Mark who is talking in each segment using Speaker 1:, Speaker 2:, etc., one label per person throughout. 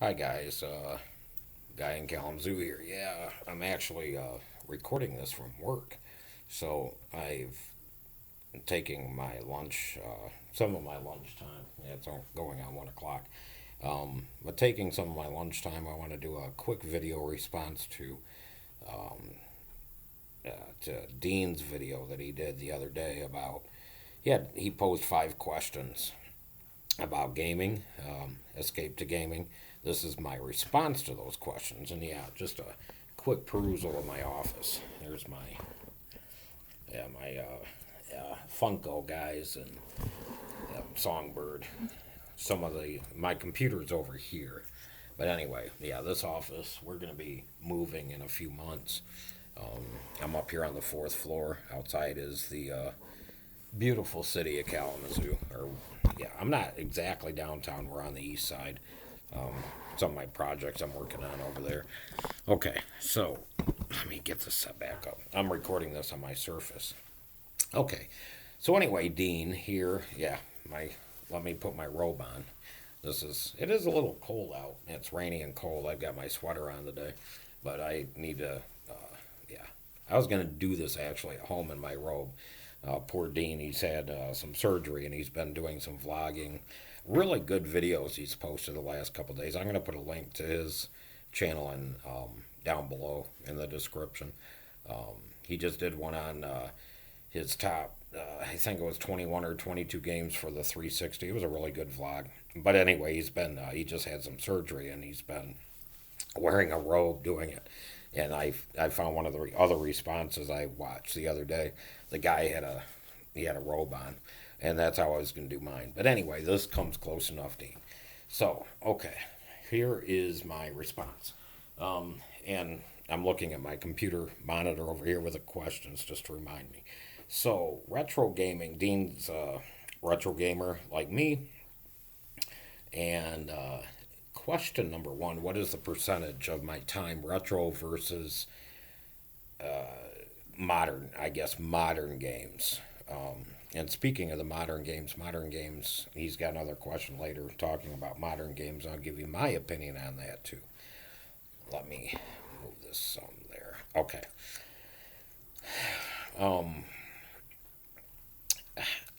Speaker 1: Hi guys, Guy in Kalamazoo here. Yeah, I'm actually recording this from work, so I've taking my lunch, some of my lunch time. Yeah, it's going on 1 o'clock. But taking some of my lunch time, I want to do a quick video response um, to Dean's video that he did the other day about. He posed 5 questions about gaming, escape to gaming. This is my response to those questions, and yeah, just a quick perusal of my office. There's my Funko guys and Songbird. Some of my computer's over here, but anyway, yeah, this office we're gonna be moving in a few months. Um, I'm up here on the fourth floor. Outside is the beautiful city of Kalamazoo. Or yeah, I'm not exactly downtown. We're on the east side. Um, some of my projects I'm working on over there. Okay, so let me get this set back up. I'm recording this on my Surface. Okay, so anyway, Dean here. Yeah, my let me put my robe on. It is a little cold out. It's rainy and cold. I've got my sweater on today, but I need to. Yeah, I was gonna do this actually at home in my robe. Poor Dean, he's had some surgery and he's been doing some vlogging. Really good videos he's posted the last couple of days. I'm going to put a link to his channel down below in the description. He just did one on his top, I think it was 21 or 22 games for the 360. It was a really good vlog. But anyway, he just had some surgery and he's been wearing a robe doing it. And I found one of the other responses I watched the other day. The guy had a robe on, and that's how I was going to do mine. But anyway, this comes close enough, Dean. So okay, here is my response, and I'm looking at my computer monitor over here with the questions just to remind me. So retro gaming, Dean's a retro gamer like me, and question number one: what is the percentage of my time retro versus modern? I guess modern games. And speaking of the modern games, he's got another question later talking about modern games. I'll give you my opinion on that too. Let me move this some there. Okay. Um,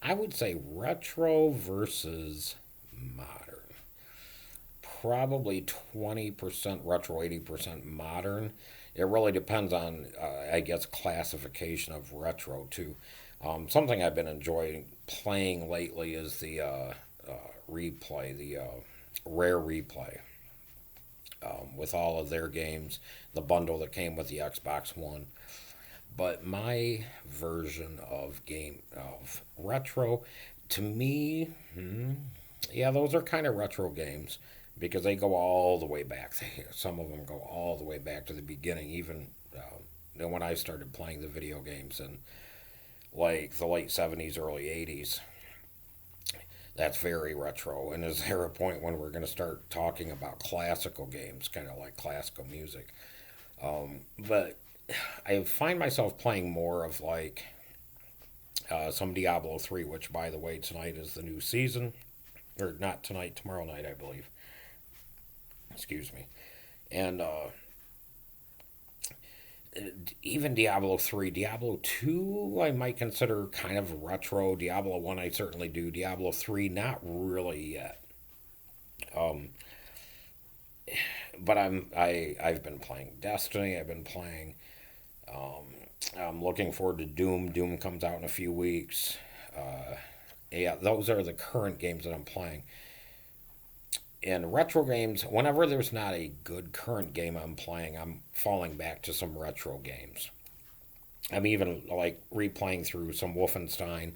Speaker 1: I would say retro versus modern. Probably 20% retro, 80% modern. It really depends on, I guess, classification of retro, too. Something I've been enjoying playing lately is the replay, the rare replay, with all of their games, the bundle that came with the Xbox One. But my version of game of retro, to me, yeah, those are kind of retro games because they go all the way back. Some of them go all the way back to the beginning, even when I started playing the video games in like the late 70s, early 80s. That's very retro. And is there a point when we're going to start talking about classical games, kind of like classical music? But I find myself playing more of like some Diablo 3, which, by the way, tonight is the new season. Or not tonight, tomorrow night, I believe. Excuse me. And even Diablo 3, Diablo 2, I might consider kind of retro. Diablo 1, I certainly do. Diablo 3, not really yet. Um, but I've been playing Destiny. I've been playing. Um, I'm looking forward to Doom. Doom comes out in a few weeks. Uh, yeah, those are the current games that I'm playing. In retro games, whenever there's not a good current game I'm playing, I'm falling back to some retro games. I'm even like replaying through some Wolfenstein,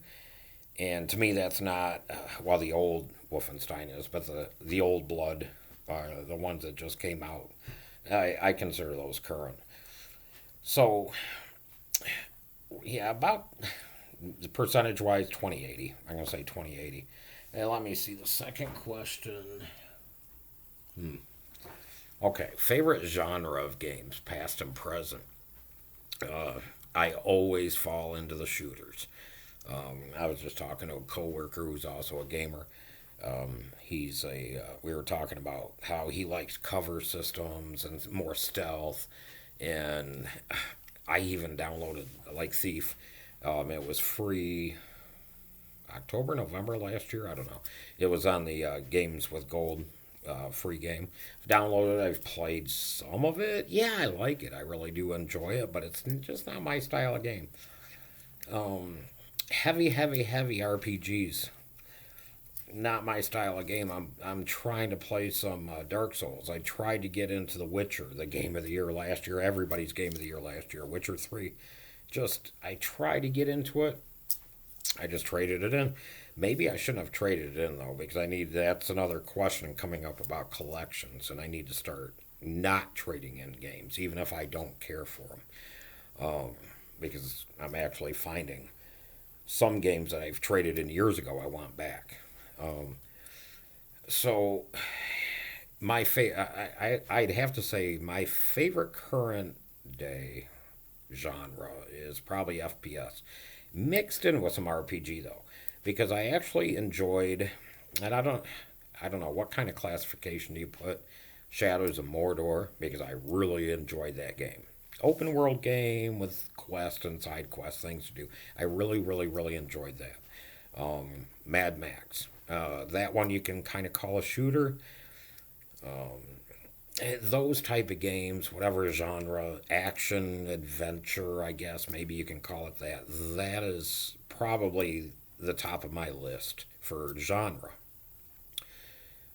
Speaker 1: and to me that's not well, the old Wolfenstein is, but the old Blood, the ones that just came out, I consider those current. So yeah, about percentage wise, 2080. I'm gonna say 2080. And let me see the second question. Okay, favorite genre of games, past and present. Uh, I always fall into the shooters. I was just talking to a coworker who's also a gamer. We were talking about how he likes cover systems and more stealth, and I even downloaded like Thief. It was free October, November last year. I don't know. It was on the Games with Gold free game. Downloaded it. I've played some of it. Yeah, I like it. I really do enjoy it, but it's just not my style of game. Heavy, heavy, heavy RPGs. Not my style of game. I'm trying to play some Dark Souls. I tried to get into The Witcher, the game of the year last year. Everybody's game of the year last year. Witcher 3. I tried to get into it. I just traded it in. Maybe I shouldn't have traded it in though, because that's another question coming up about collections, and I need to start not trading in games, even if I don't care for them, because I'm actually finding some games that I've traded in years ago I want back. So I'd have to say my favorite current day genre is probably FPS, mixed in with some RPG though, because I actually enjoyed, and I don't know what kind of classification do you put Shadows of Mordor, because I really enjoyed that game. Open world game with quest and side quest things to do. I really, really, really enjoyed that. Mad Max. That one you can kind of call a shooter. Those type of games, whatever genre, action, adventure, I guess maybe you can call it that. That is probably the top of my list for genre.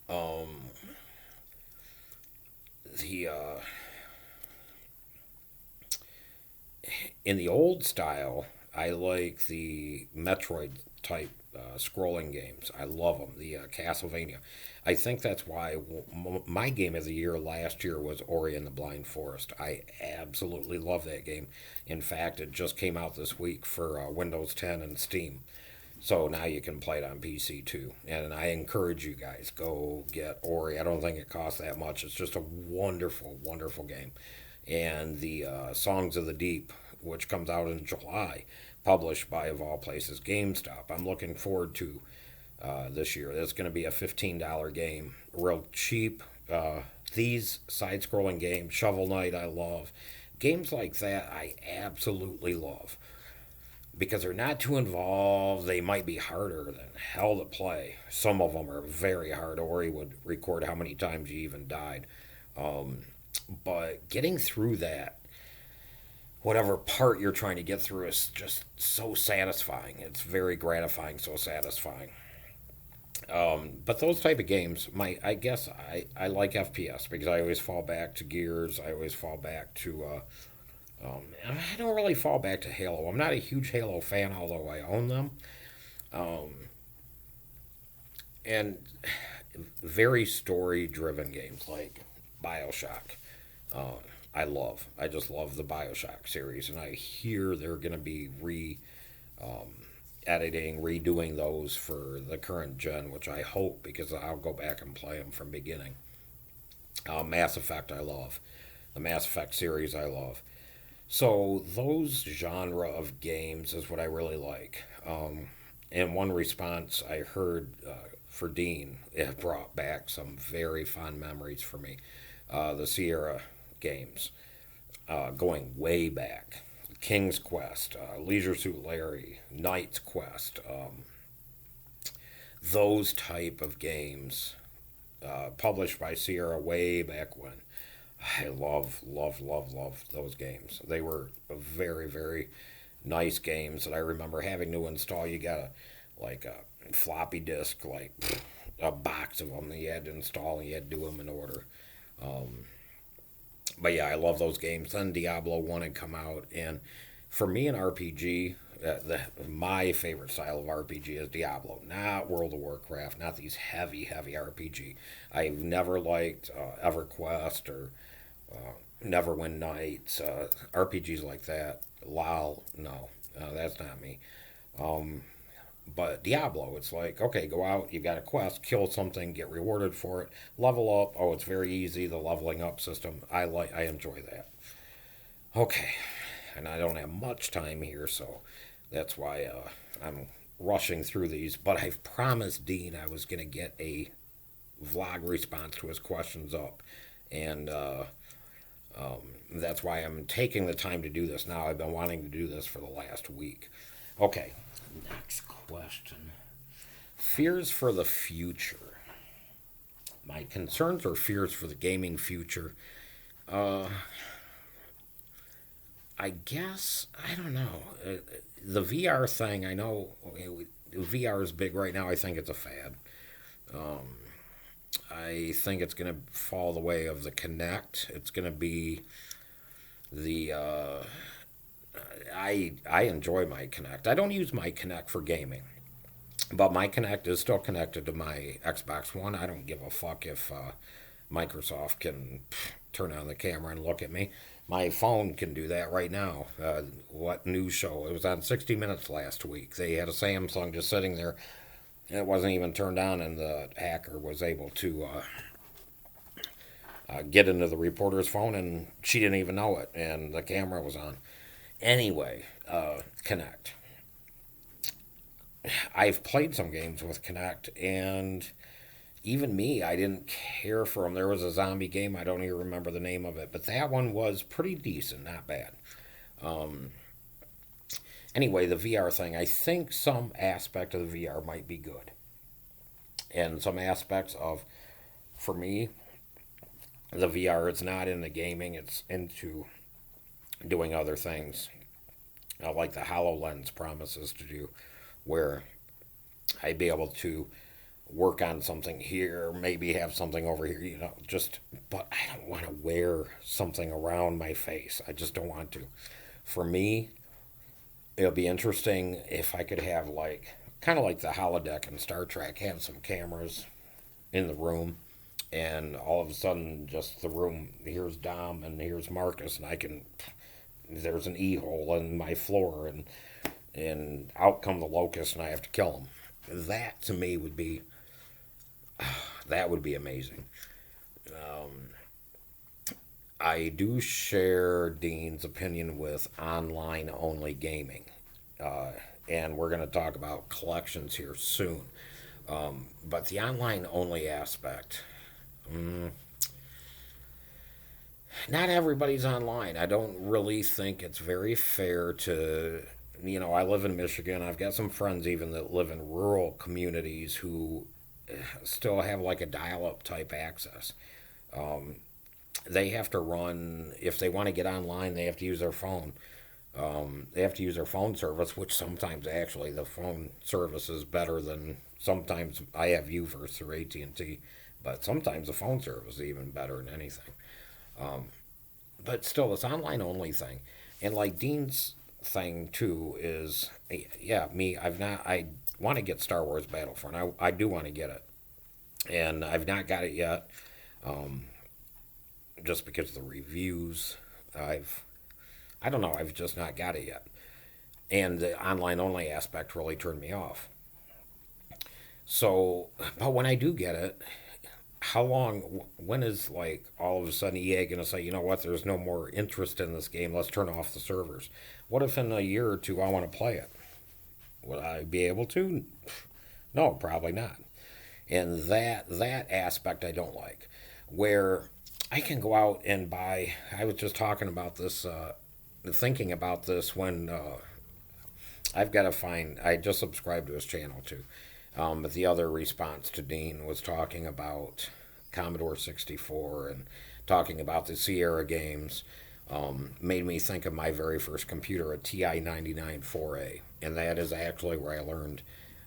Speaker 1: Um, the In the old style, I like the Metroid type scrolling games. I love them. The Castlevania. I think that's why my game of the year last year was Ori and the Blind Forest. I absolutely love that game. In fact, it just came out this week for Windows 10 and Steam. So now you can play it on PC too. And I encourage you guys, go get Ori. I don't think it costs that much. It's just a wonderful, wonderful game. And the Songs of the Deep, which comes out in July, published by, of all places, GameStop. I'm looking forward to this year. It's going to be a $15 game, real cheap. These side scrolling games, Shovel Knight, I love. Games like that, I absolutely love because they're not too involved. They might be harder than hell to play. Some of them are very hard. Ori would record how many times you even died. But getting through that, whatever part you're trying to get through, is just so satisfying. It's very gratifying, so satisfying. But those type of games, I guess I like FPS because I always fall back to Gears. I always fall back to. I don't really fall back to Halo. I'm not a huge Halo fan, although I own them. Um, and very story driven games like Bioshock. Uh, I just love the Bioshock series, and I hear they're going to be editing, redoing those for the current gen, which I hope because I'll go back and play them from beginning. Mass Effect, I love. The Mass Effect series, I love. So those genre of games is what I really like. In one response, I heard for Dean, it brought back some very fond memories for me. The Sierra games, going way back. King's Quest, Leisure Suit Larry, Knight's Quest, those type of games, published by Sierra way back when. I love, love, love, love those games. They were very, very nice games that I remember having to install. You got a floppy disk, like a box of them that you had to install, and you had to do them in order. Um, but yeah, I love those games. Then Diablo 1 had come out, and for me, an RPG, my favorite style of RPG is Diablo, not World of Warcraft, not these heavy, heavy RPG. I've never liked EverQuest or Neverwinter Nights, RPGs like that. LOL, no, that's not me. Um, but Diablo, it's like, okay, go out, you've got a quest, kill something, get rewarded for it, level up. Oh, it's very easy, the leveling up system. I enjoy that. Okay, and I don't have much time here, so that's why I'm rushing through these, but I've promised Dean I was going to get a vlog response to his questions up. And that's why I'm taking the time to do this now. I've been wanting to do this for the last week. Okay, next question. Fears for the future. My concerns or fears for the gaming future. I guess, I don't know. The VR thing, I know VR is big right now. I think it's a fad. I think it's going to fall the way of the Kinect. It's going to be the. I enjoy my Kinect. I don't use my Kinect for gaming, but my Kinect is still connected to my Xbox One. I don't give a fuck if Microsoft can turn on the camera and look at me. My phone can do that right now. What news show? It was on 60 Minutes last week. They had a Samsung just sitting there. It wasn't even turned on, and the hacker was able to get into the reporter's phone, and she didn't even know it, and the camera was on. Anyway, Kinect. I've played some games with Kinect, and even me, I didn't care for them. There was a zombie game, I don't even remember the name of it, but that one was pretty decent, not bad. Anyway, the VR thing, I think some aspect of the VR might be good. And some aspects of, for me, the VR, it's not into gaming, it's into doing other things. Like the HoloLens promises to do, where I'd be able to work on something here, maybe have something over here, but I don't want to wear something around my face. I just don't want to. For me, it'll be interesting if I could have kind of like the holodeck in Star Trek, have some cameras in the room, and all of a sudden, just the room, here's Dom and here's Marcus, and there's an E-hole in my floor, and out come the locusts, and I have to kill them. That, to me, would be amazing. I do share Dean's opinion with online-only gaming. And we're going to talk about collections here soon. But the online-only aspect, not everybody's online. I don't really think it's very fair to, I live in Michigan. I've got some friends even that live in rural communities who still have like a dial-up type access. They have to run, if they want to get online, they have to use their phone. They have to use their phone service, which sometimes actually the phone service is better than, sometimes I have UVerse through AT&T, but sometimes the phone service is even better than anything. But still, this online only thing, and like Dean's thing too is, yeah, I want to get Star Wars Battlefront. I do want to get it, and I've not got it yet, just because of the reviews. I don't know, I've just not got it yet. And the online only aspect really turned me off. So, but when I do get it, when is all of a sudden EA going to say, you know what, there's no more interest in this game, let's turn off the servers? What if in a year or two I want to play it? Would I be able to? No, probably not. And that aspect I don't like. Where I can go out and buy, I was just talking about this, thinking about this when I've got to find, I just subscribed to his channel too. But the other response to Dean was talking about Commodore 64 and talking about the Sierra games. Made me think of my very first computer, a TI-99 4A. And that is actually where I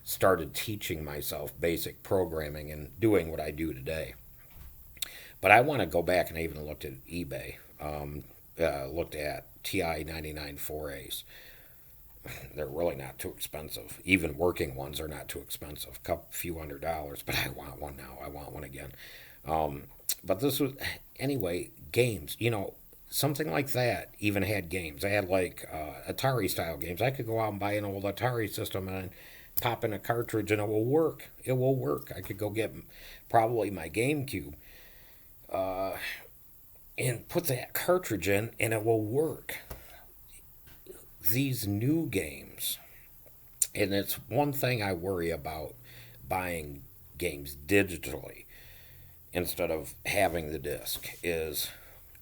Speaker 1: started teaching myself basic programming and doing what I do today. But I want to go back, and I even looked at eBay, looked at TI-99 4As. They're really not too expensive. Even working ones are not too expensive. A few $100s, but I want one now. I want one again. But this was, anyway, games. Something like that even had games. I had Atari-style games. I could go out and buy an old Atari system and pop in a cartridge, and it will work. It will work. I could go get probably my GameCube and put that cartridge in, and it will work. These new games, And it's one thing I worry about buying games digitally instead of having the disc is,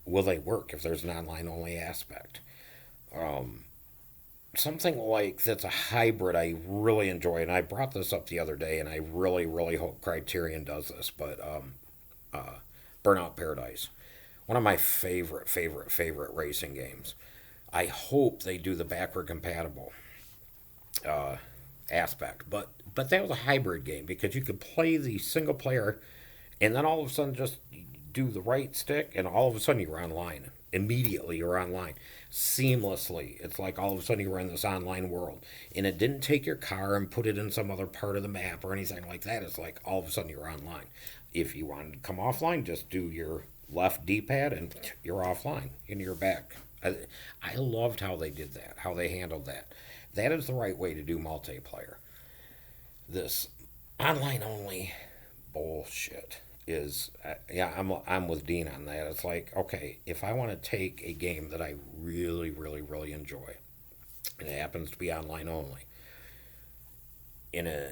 Speaker 1: will they work if there's an online only aspect? Something like that's a hybrid I really enjoy, and I brought this up the other day, and I really, really hope Criterion does this, but Burnout Paradise. One of my favorite racing games. I hope they do the backward compatible aspect, but that was a hybrid game because you could play the single player, and then all of a sudden just do the right stick, and all of a sudden you're online. Immediately you're online seamlessly. It's like all of a sudden you were in this online world, and it didn't take your car and put it in some other part of the map or anything like that. It's like all of a sudden you're online. If you wanted to come offline, just do your left D-pad and you're offline and you're back. I loved how they did that, how they handled that. That is the right way to do multiplayer. This online only bullshit is, yeah, I'm with Dean on that. It's like, okay, if I want to take a game that I really enjoy, and it happens to be online only, in a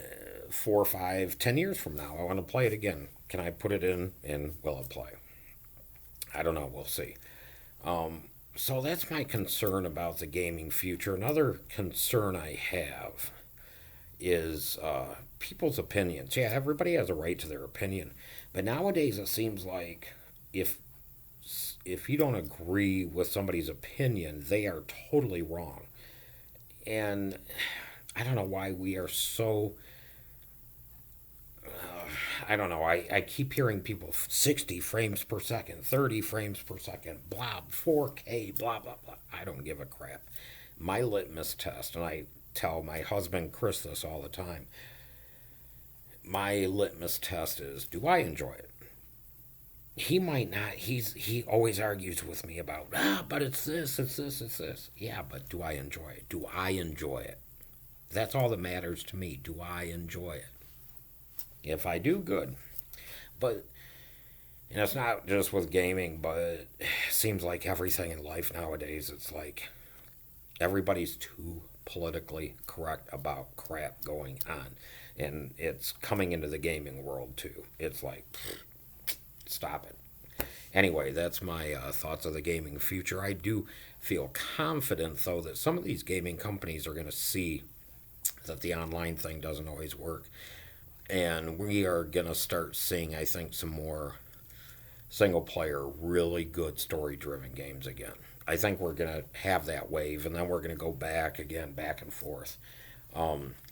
Speaker 1: 4, 5, 10 years from now, I want to play it again. Can I put it in and will it play? I don't know. We'll see. So that's my concern about the gaming future. Another concern I have is people's opinions. Yeah, everybody has a right to their opinion, but nowadays it seems like if if you don't agree with somebody's opinion, they are totally wrong. And I don't know why we are so. I don't know. I keep hearing people 60 frames per second, 30 frames per second, blah, 4K, blah, blah, blah. I don't give a crap. My litmus test, and I tell my husband Chris this all the time, my litmus test is, do I enjoy it? He might not. He always argues with me about, but it's this, it's this, it's this. Yeah, but do I enjoy it? Do I enjoy it? That's all that matters to me. Do I enjoy it? If I do, good. But and it's not just with gaming, but it seems like everything in life nowadays, it's like everybody's too politically correct about crap going on. And it's coming into the gaming world too. It's like, stop it. Anyway, that's my thoughts of the gaming future. I do feel confident, though, that some of these gaming companies are going to see that the online thing doesn't always work. And we are going to start seeing, I think, some more single player, really good story driven games again. I think we're going to have that wave, and then we're going to go back again, back and forth.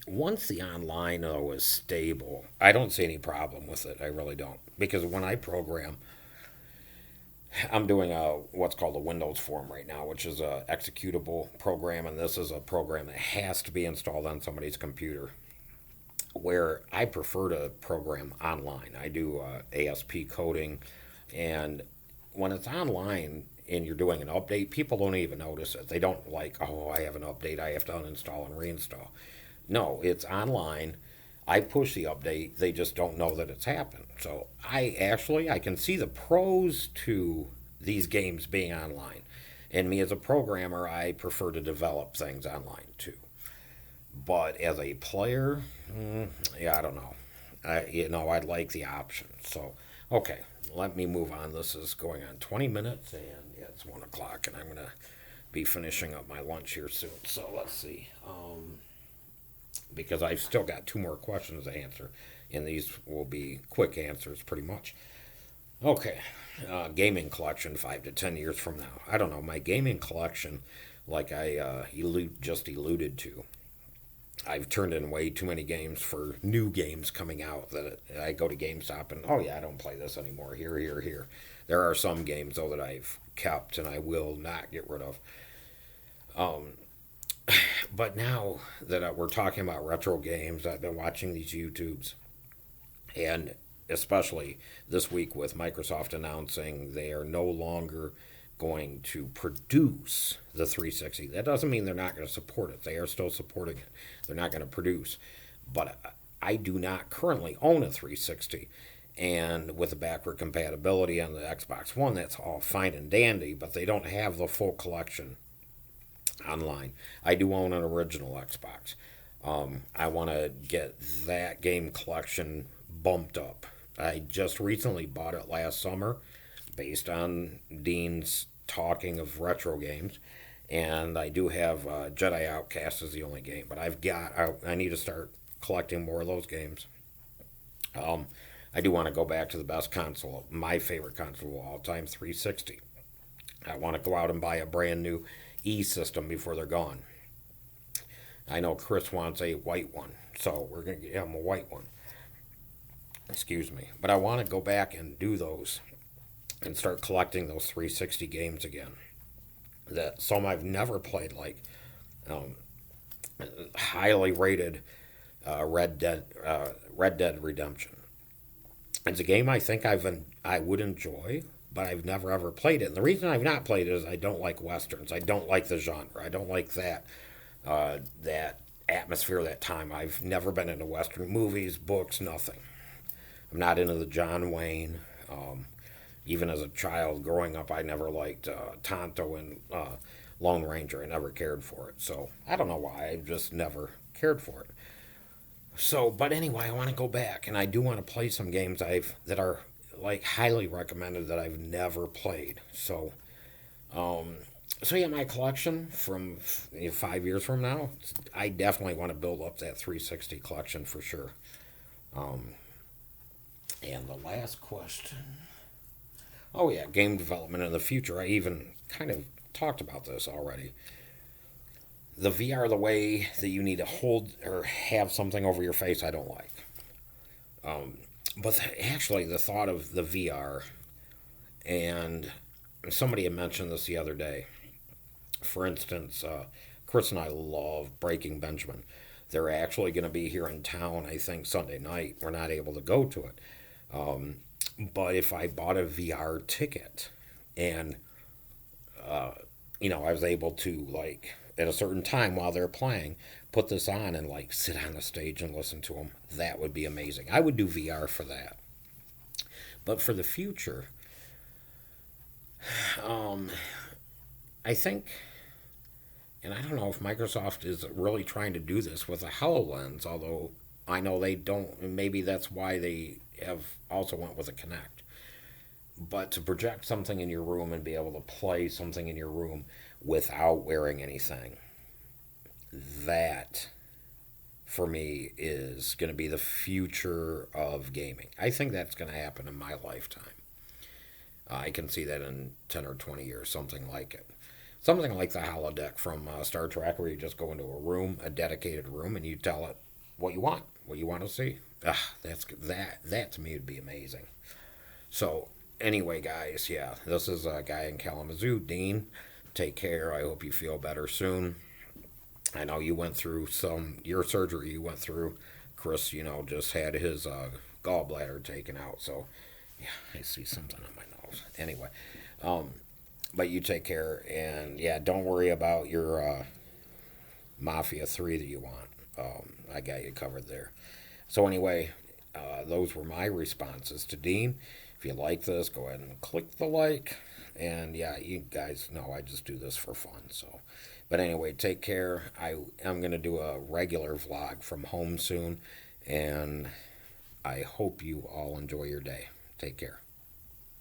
Speaker 1: Once the online, though, is stable, I don't see any problem with it. I really don't. Because when I program, I'm doing what's called a Windows form right now, which is a executable program, and this is a program that has to be installed on somebody's computer. Where I prefer to program online, I do ASP coding, and when it's online and you're doing an update, people don't even notice it. They don't like, oh, I have an update, I have to uninstall and reinstall. No, it's online. I push the update. They just don't know that it's happened. So I can see the pros to these games being online. And me as a programmer, I prefer to develop things online too. But as a player, yeah, I don't know. I'd like the option. So, okay, let me move on. This is going on 20 minutes, and yeah, it's 1 o'clock, and I'm going to be finishing up my lunch here soon. So let's see. Because I've still got 2 more questions to answer, and these will be quick answers pretty much. Okay, gaming collection 5 to 10 years from now. I don't know. My gaming collection, like I just alluded to, I've turned in way too many games for new games coming out that I go to GameStop and, oh yeah, I don't play this anymore. Here. There are some games, though, that I've kept and I will not get rid of. But now that we're talking about retro games, I've been watching these YouTubes, and especially this week with Microsoft announcing they are no longer going to produce the 360. That doesn't mean they're not going to support it. They are still supporting it. They're not going to produce. But I do not currently own a 360. And with the backward compatibility on the Xbox One, that's all fine and dandy, but they don't have the full collection online. I do own an original Xbox. I want to get that game collection bumped up. I just recently bought it last summer based on Dean's talking of retro games. And I do have Jedi Outcast is the only game, but I need to start collecting more of those games. Um, I do want to go back to the best console, my favorite console of all time, 360. I want to go out and buy a brand new E system before they're gone. I know Chris wants a white one, so we're going to get him a white one. Excuse me. But I want to go back and do those and start collecting those 360 games again. That some I've never played, like um, highly rated Red Dead Redemption. It's a game I think I would enjoy, but I've never ever played it. And the reason I've not played it is I don't like westerns. I don't like the genre. I don't like that atmosphere, that time. I've never been into western movies, books, nothing. I'm not into the John Wayne. Even as a child growing up, I never liked Tonto and Lone Ranger. I never cared for it. So I don't know why. I just never cared for it. So, but anyway, I want to go back, and I do want to play some games that are like highly recommended that I've never played. Um, so yeah, my collection from 5 years from now, I definitely want to build up that 360 collection for sure. Um, and the last question. Oh yeah, game development in the future. I even kind of talked about this already. The VR, the way that you need to hold or have something over your face, I don't like. Um, but actually, the thought of the VR, and somebody had mentioned this the other day. For instance, Chris and I love Breaking Benjamin. They're actually going to be here in town, I think, Sunday night. We're not able to go to it. Um, but if I bought a VR ticket and, uh, I was able to, like, at a certain time while they're playing, put this on and, like, sit on the stage and listen to them, that would be amazing. I would do VR for that. But for the future, um, I think, and I don't know if Microsoft is really trying to do this with a HoloLens, although I know they don't, and maybe that's why they have also went with a Kinect. But to project something in your room and be able to play something in your room without wearing anything, that for me is going to be the future of gaming. I think that's going to happen in my lifetime. I can see that in 10 or 20 years, something like it. Something like the holodeck from Star Trek, where you just go into a room, a dedicated room, and you tell it what you want to see. That to me would be amazing. So anyway, guys, yeah, this is a guy in Kalamazoo. Dean, take care. I hope you feel better soon. I know you went through your surgery you went through. Chris, just had his gallbladder taken out. So, yeah, I see something on my nose. Anyway, um, but you take care. And, yeah, don't worry about your Mafia 3 that you want. I got you covered there. So, anyway, those were my responses to Dean. If you like this, go ahead and click the like. And yeah, you guys know I just do this for fun. So, but anyway, take care. I am going to do a regular vlog from home soon. And I hope you all enjoy your day. Take care.